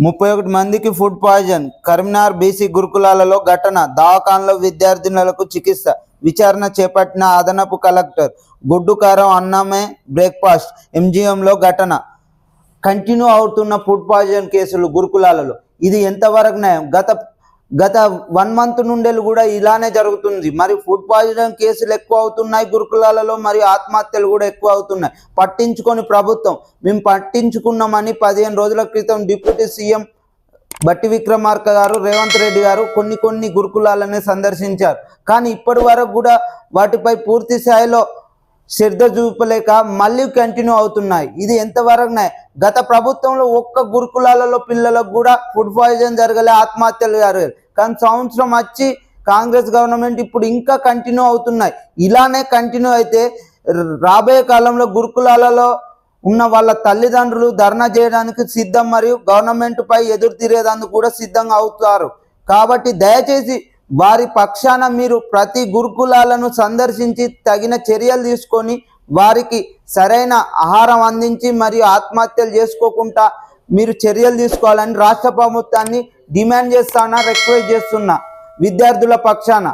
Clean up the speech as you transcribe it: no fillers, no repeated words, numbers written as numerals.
31 మందికి food poison. Karimnagar BC గురుకులాలలో ఘటన. దవాఖానలో విద్యార్థినులకు చికిత్స. విచారణ చేపట్టిన అదనపు కలెక్టర్. గుడ్డు కారం అన్నమే బ్రేక్ఫాస్ట్. ఎంజీఎంలో ఘటన. కంటిన్యూ అవుతున్న ఫుడ్ పాయిజన్ కేసులు గురుకులాలలో. ఇది ఎంతవరకు న్యాయం? గత 1 మంత్ నుండి కూడా ఇలానే జరుగుతుంది. మరి ఫుడ్ పాయిజన్ కేసులు ఎక్కువ అవుతున్నాయి గురుకులాలలో, మరి ఆత్మహత్యలు కూడా ఎక్కువ అవుతున్నాయి. పట్టించుకొని ప్రభుత్వం, మేము పట్టించుకున్నామని 15 రోజుల క్రితం డిప్యూటీ సీఎం బట్టి విక్రమార్క గారు, రేవంత్ రెడ్డి గారు కొన్ని గురుకులాలని సందర్శించారు. కానీ ఇప్పటి వరకు కూడా వాటిపై పూర్తి స్థాయిలో శ్రద్ధ చూపలేక మళ్ళీ కంటిన్యూ అవుతున్నాయి. ఇది ఎంతవరకు గత ప్రభుత్వంలో ఒక్క గురుకులాలలో పిల్లలకు కూడా ఫుడ్ పాయిజన్ జరగలే, ఆత్మహత్యలు జరగలేదు. కానీ సంవత్సరం వచ్చి కాంగ్రెస్ గవర్నమెంట్ ఇప్పుడు ఇంకా కంటిన్యూ అవుతున్నాయి. ఇలానే కంటిన్యూ అయితే రాబోయే కాలంలో గురుకులాలలో ఉన్న వాళ్ళ తల్లిదండ్రులు ధర్నా చేయడానికి సిద్ధం, మరియు గవర్నమెంట్ పై ఎదురు తిరిగేందుకు కూడా సిద్ధంగా అవుతారు. కాబట్టి దయచేసి వారి పక్షాన మీరు ప్రతి గురుకులాలను సందర్శించి తగిన చర్యలు తీసుకొని వారికి సరైన ఆహారం అందించి మరియు ఆత్మహత్యలు చేసుకోకుండా మీరు చర్యలు తీసుకోవాలని రాష్ట్ర ప్రభుత్వాన్ని డిమాండ్ చేస్తున్నా, రిక్వెస్ట్ చేస్తున్నా విద్యార్థుల పక్షాన.